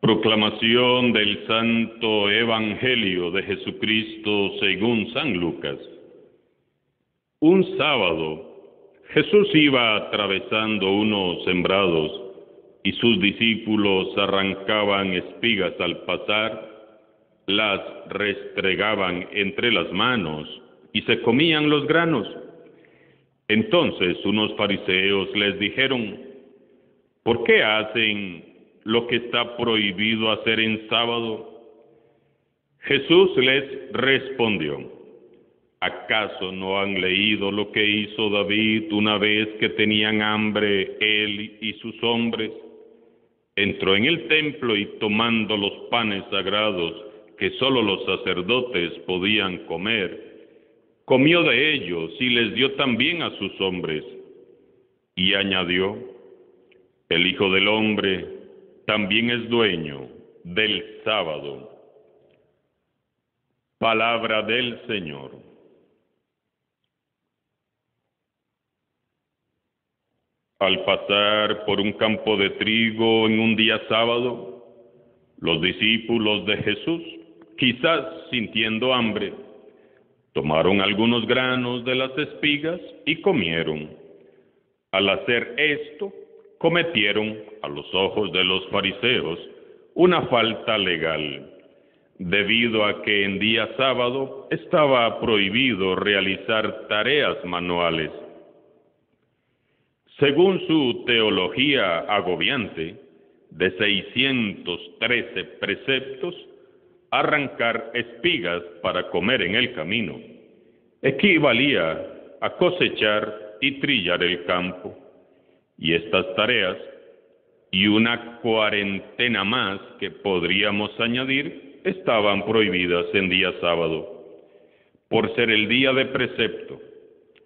Proclamación del Santo Evangelio de Jesucristo según San Lucas. Un sábado, Jesús iba atravesando unos sembrados y sus discípulos arrancaban espigas al pasar, las restregaban entre las manos y se comían los granos. Entonces unos fariseos les dijeron: ¿por qué hacen lo que está prohibido hacer en sábado? Jesús les respondió: ¿acaso no han leído lo que hizo David una vez que tenían hambre él y sus hombres? Entró en el templo y tomando los panes sagrados que solo los sacerdotes podían comer, comió de ellos y les dio también a sus hombres. Y añadió: el Hijo del Hombre también es dueño del sábado. Palabra del Señor. Al pasar por un campo de trigo en un día sábado, los discípulos de Jesús, quizás sintiendo hambre, tomaron algunos granos de las espigas y comieron. Al hacer esto, cometieron, a los ojos de los fariseos, una falta legal, debido a que en día sábado estaba prohibido realizar tareas manuales. Según su teología agobiante, de 613 preceptos, arrancar espigas para comer en el camino equivalía a cosechar y trillar el campo. Y estas tareas, y una cuarentena más que podríamos añadir, estaban prohibidas en día sábado, por ser el día de precepto,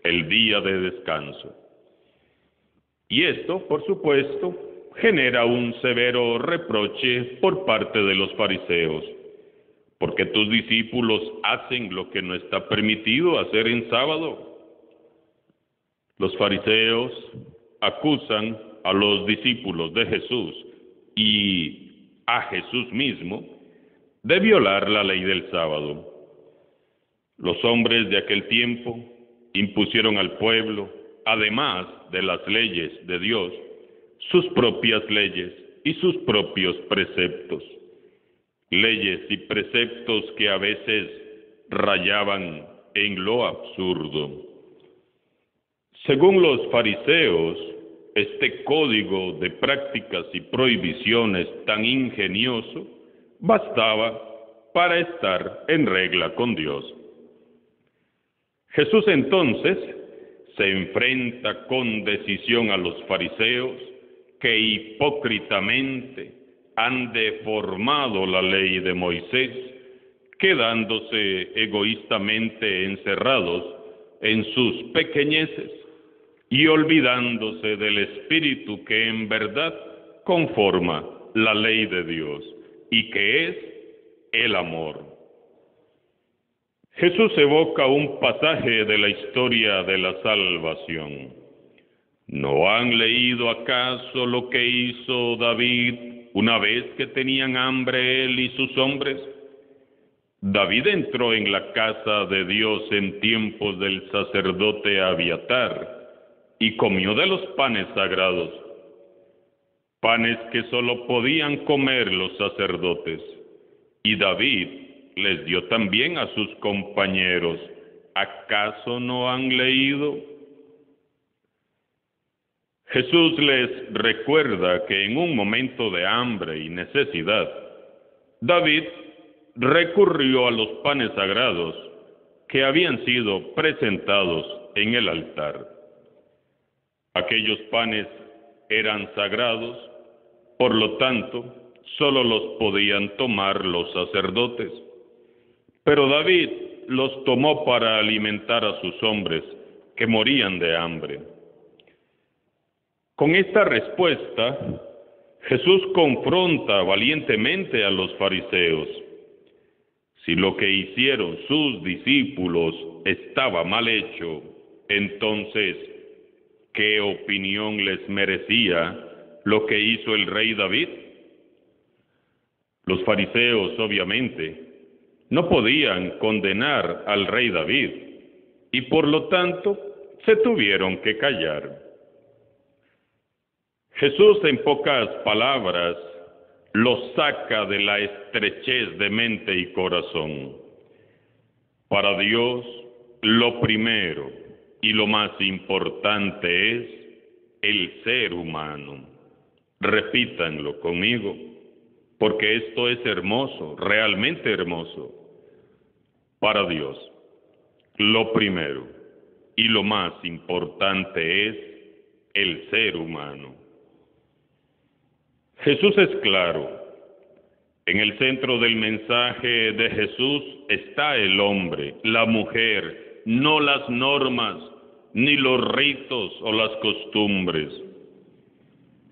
el día de descanso. Y esto, por supuesto, genera un severo reproche por parte de los fariseos, porque tus discípulos hacen lo que no está permitido hacer en sábado. Los fariseos acusan a los discípulos de Jesús y a Jesús mismo de violar la ley del sábado. Los hombres de aquel tiempo impusieron al pueblo, además de las leyes de Dios, sus propias leyes y sus propios preceptos. Leyes y preceptos que a veces rayaban en lo absurdo. Según los fariseos, este código de prácticas y prohibiciones tan ingenioso bastaba para estar en regla con Dios. Jesús entonces se enfrenta con decisión a los fariseos que hipócritamente han deformado la ley de Moisés, quedándose egoístamente encerrados en sus pequeñeces y olvidándose del espíritu que en verdad conforma la ley de Dios y que es el amor. Jesús evoca un pasaje de la historia de la salvación. ¿No han leído acaso lo que hizo David una vez que tenían hambre él y sus hombres? David entró en la casa de Dios en tiempos del sacerdote Abiatar y comió de los panes sagrados, panes que solo podían comer los sacerdotes, y David les dio también a sus compañeros. ¿Acaso no han leído? Jesús les recuerda que en un momento de hambre y necesidad, David recurrió a los panes sagrados que habían sido presentados en el altar. Aquellos panes eran sagrados, por lo tanto, solo los podían tomar los sacerdotes. Pero David los tomó para alimentar a sus hombres que morían de hambre. Con esta respuesta, Jesús confronta valientemente a los fariseos. Si lo que hicieron sus discípulos estaba mal hecho, entonces, ¿qué opinión les merecía lo que hizo el rey David? Los fariseos, obviamente, no podían condenar al rey David y por lo tanto se tuvieron que callar. Jesús, en pocas palabras, los saca de la estrechez de mente y corazón. Para Dios, lo primero y lo más importante es el ser humano. Repítanlo conmigo, porque esto es hermoso, realmente hermoso. Para Dios, lo primero y lo más importante es el ser humano. Jesús es claro. En el centro del mensaje de Jesús está el hombre, la mujer, no las normas, ni los ritos o las costumbres.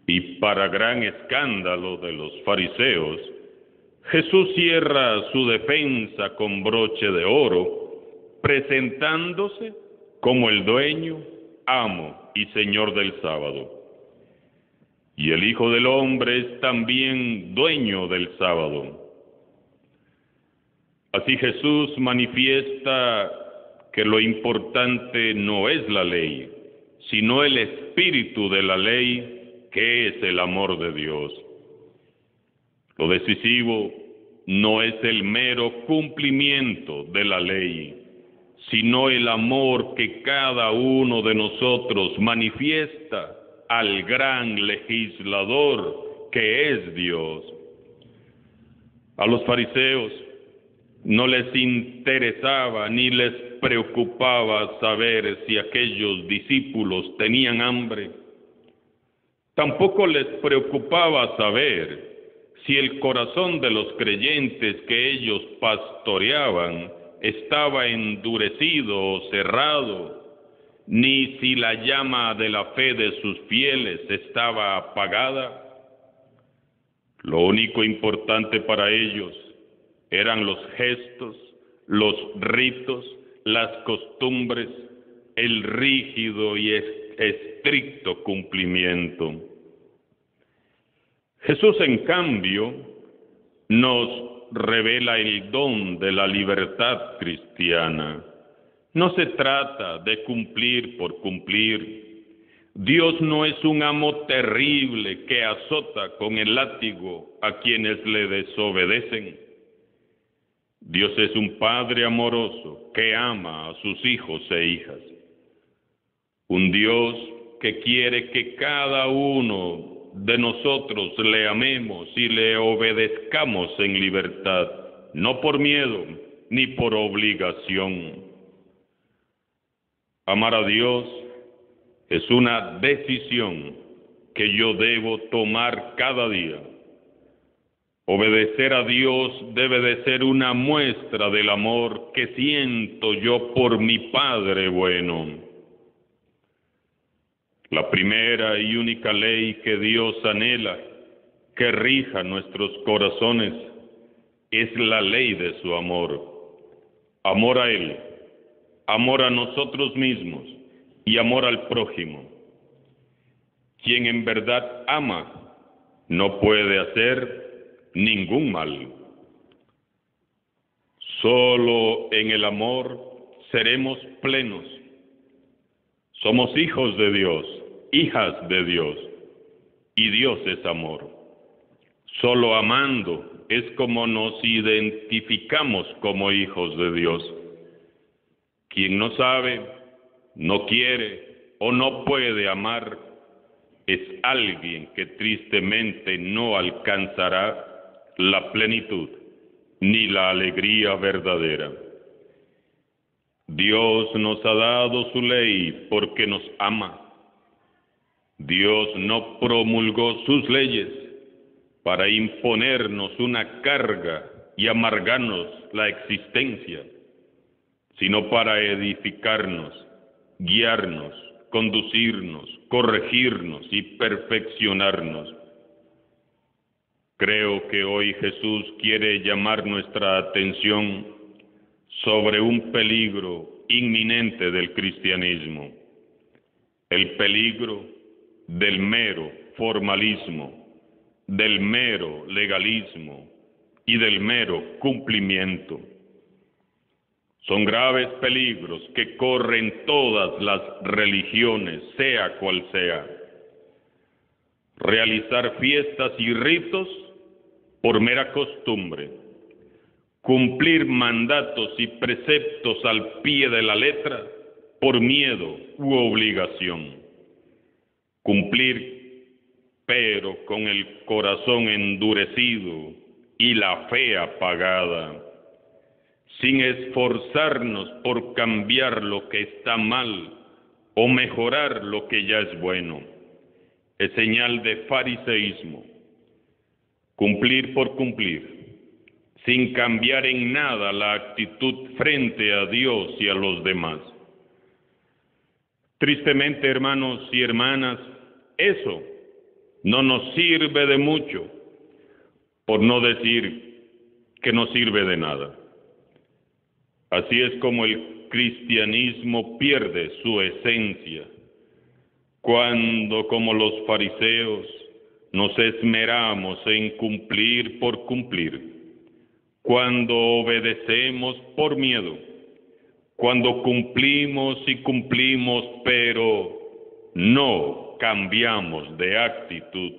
Y para gran escándalo de los fariseos, Jesús cierra su defensa con broche de oro, presentándose como el dueño, amo y señor del sábado. Y el Hijo del Hombre es también dueño del sábado. Así Jesús manifiesta que lo importante no es la ley, sino el espíritu de la ley, que es el amor de Dios. Lo decisivo no es el mero cumplimiento de la ley, sino el amor que cada uno de nosotros manifiesta al gran legislador que es Dios. A los fariseos no les interesaba ni les preocupaba saber si aquellos discípulos tenían hambre. Tampoco les preocupaba saber si el corazón de los creyentes que ellos pastoreaban estaba endurecido o cerrado, ni si la llama de la fe de sus fieles estaba apagada. Lo único importante para ellos eran los gestos, los ritos, las costumbres, el rígido y estricto cumplimiento. Jesús, en cambio, nos revela el don de la libertad cristiana. No se trata de cumplir por cumplir. Dios no es un amo terrible que azota con el látigo a quienes le desobedecen. Dios es un Padre amoroso que ama a sus hijos e hijas. Un Dios que quiere que cada uno de nosotros le amemos y le obedezcamos en libertad, no por miedo ni por obligación. Amar a Dios es una decisión que yo debo tomar cada día. Obedecer a Dios debe de ser una muestra del amor que siento yo por mi Padre bueno. La primera y única ley que Dios anhela que rija nuestros corazones es la ley de su amor. Amor a Él, amor a nosotros mismos y amor al prójimo. Quien en verdad ama no puede hacer ningún mal. Solo en el amor seremos plenos. Somos hijos de Dios, hijas de Dios, y Dios es amor. Solo amando es como nos identificamos como hijos de Dios. Quien no sabe, no quiere o no puede amar es alguien que tristemente no alcanzará la plenitud ni la alegría verdadera. Dios nos ha dado su ley porque nos ama. Dios no promulgó sus leyes para imponernos una carga y amargarnos la existencia, sino para edificarnos, guiarnos, conducirnos, corregirnos y perfeccionarnos. Creo que hoy Jesús quiere llamar nuestra atención sobre un peligro inminente del cristianismo, el peligro del mero formalismo, del mero legalismo y del mero cumplimiento. Son graves peligros que corren todas las religiones, sea cual sea. Realizar fiestas y ritos por mera costumbre. Cumplir mandatos y preceptos al pie de la letra por miedo u obligación. Cumplir, pero con el corazón endurecido y la fe apagada, sin esforzarnos por cambiar lo que está mal o mejorar lo que ya es bueno. Es señal de fariseísmo. Cumplir por cumplir, sin cambiar en nada la actitud frente a Dios y a los demás. Tristemente, hermanos y hermanas, eso no nos sirve de mucho, por no decir que no sirve de nada. Así es como el cristianismo pierde su esencia, cuando, como los fariseos, nos esmeramos en cumplir por cumplir, cuando obedecemos por miedo, cuando cumplimos y cumplimos, pero no cambiamos de actitud.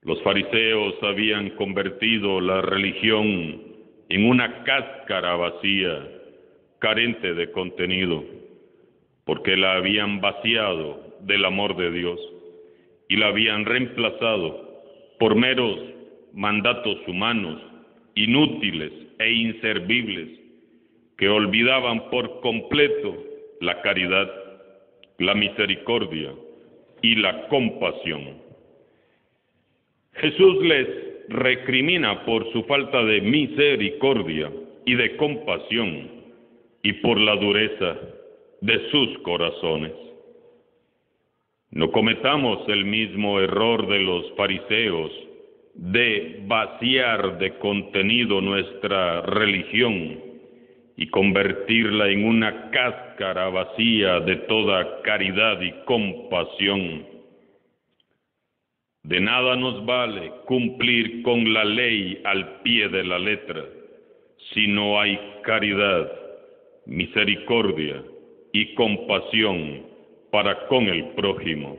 Los fariseos habían convertido la religión en una cáscara vacía, carente de contenido, porque la habían vaciado del amor de Dios y la habían reemplazado por meros mandatos humanos, inútiles e inservibles, que olvidaban por completo la caridad, la misericordia y la compasión. Jesús les recrimina por su falta de misericordia y de compasión y por la dureza de sus corazones. No cometamos el mismo error de los fariseos de vaciar de contenido nuestra religión y convertirla en una cáscara vacía de toda caridad y compasión. De nada nos vale cumplir con la ley al pie de la letra si no hay caridad, misericordia y compasión para con el prójimo.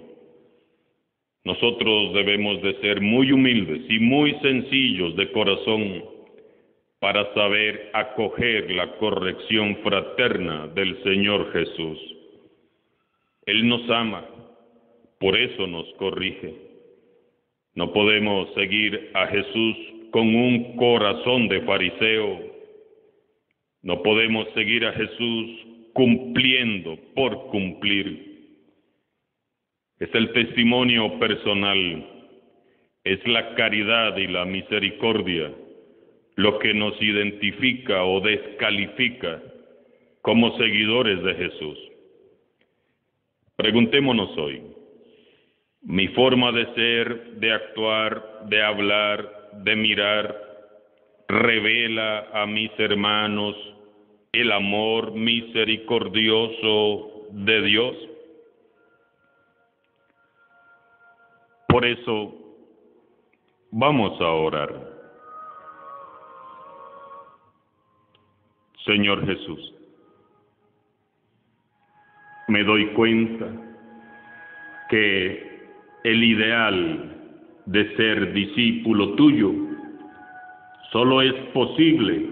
Nosotros debemos de ser muy humildes y muy sencillos de corazón para saber acoger la corrección fraterna del Señor Jesús. Él nos ama, por eso nos corrige. No podemos seguir a Jesús con un corazón de fariseo. No podemos seguir a Jesús cumpliendo por cumplir. Es el testimonio personal, es la caridad y la misericordia lo que nos identifica o descalifica como seguidores de Jesús. Preguntémonos hoy, ¿mi forma de ser, de actuar, de hablar, de mirar, revela a mis hermanos el amor misericordioso de Dios? Por eso, vamos a orar. Señor Jesús, me doy cuenta que el ideal de ser discípulo tuyo solo es posible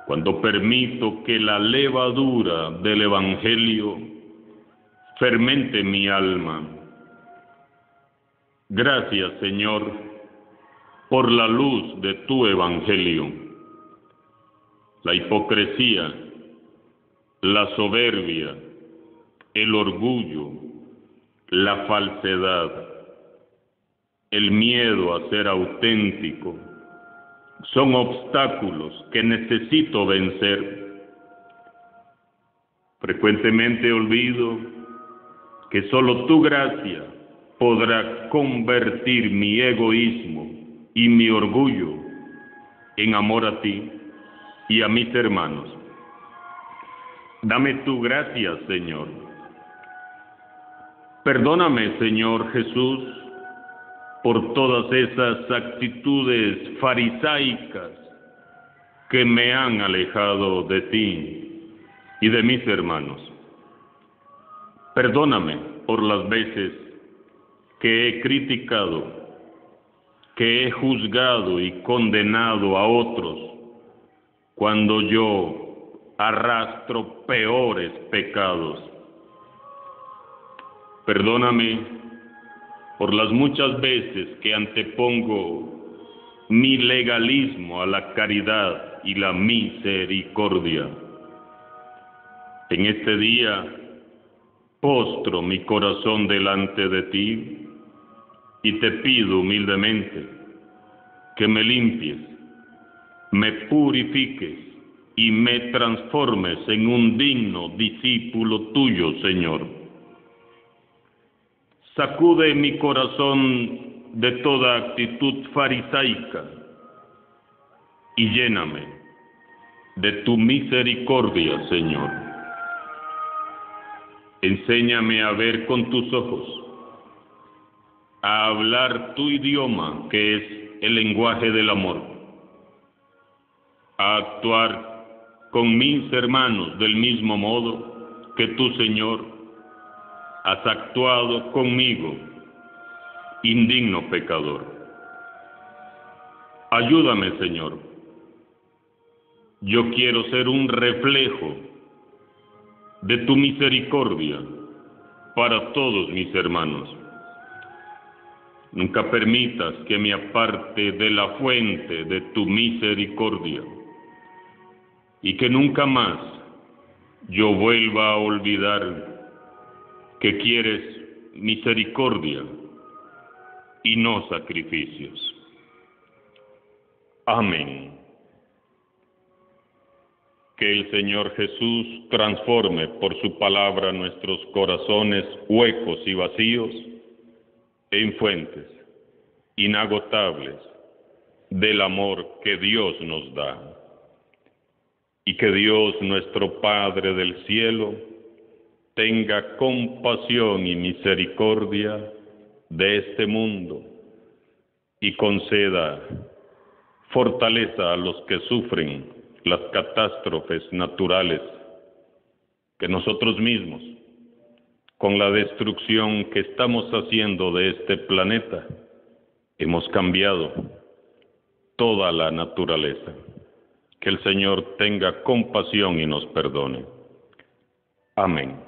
cuando permito que la levadura del Evangelio fermente mi alma. Gracias, Señor, por la luz de tu Evangelio. La hipocresía, la soberbia, el orgullo, la falsedad, el miedo a ser auténtico, son obstáculos que necesito vencer. Frecuentemente olvido que solo tu gracia podrá convertir mi egoísmo y mi orgullo en amor a ti y a mis hermanos. Dame tu gracia, Señor. Perdóname, Señor Jesús, por todas esas actitudes farisaicas que me han alejado de ti y de mis hermanos. Perdóname por las veces que he criticado, que he juzgado y condenado a otros, cuando yo arrastro peores pecados. Perdóname por las muchas veces que antepongo mi legalismo a la caridad y la misericordia. En este día postro mi corazón delante de ti y te pido humildemente que me limpies, me purifiques y me transformes en un digno discípulo tuyo, Señor. Sacude mi corazón de toda actitud farisaica y lléname de tu misericordia, Señor. Enséñame a ver con tus ojos, a hablar tu idioma, que es el lenguaje del amor, a actuar con mis hermanos del mismo modo que tú, Señor, has actuado conmigo, indigno pecador. Ayúdame, Señor. Yo quiero ser un reflejo de tu misericordia para todos mis hermanos. Nunca permitas que me aparte de la fuente de tu misericordia y que nunca más yo vuelva a olvidar que quieres misericordia y no sacrificios. Amén. Que el Señor Jesús transforme por su palabra nuestros corazones huecos y vacíos en fuentes inagotables del amor que Dios nos da. Y que Dios, nuestro Padre del cielo, tenga compasión y misericordia de este mundo y conceda fortaleza a los que sufren las catástrofes naturales que nosotros mismos, con la destrucción que estamos haciendo de este planeta, hemos cambiado toda la naturaleza. Que el Señor tenga compasión y nos perdone. Amén.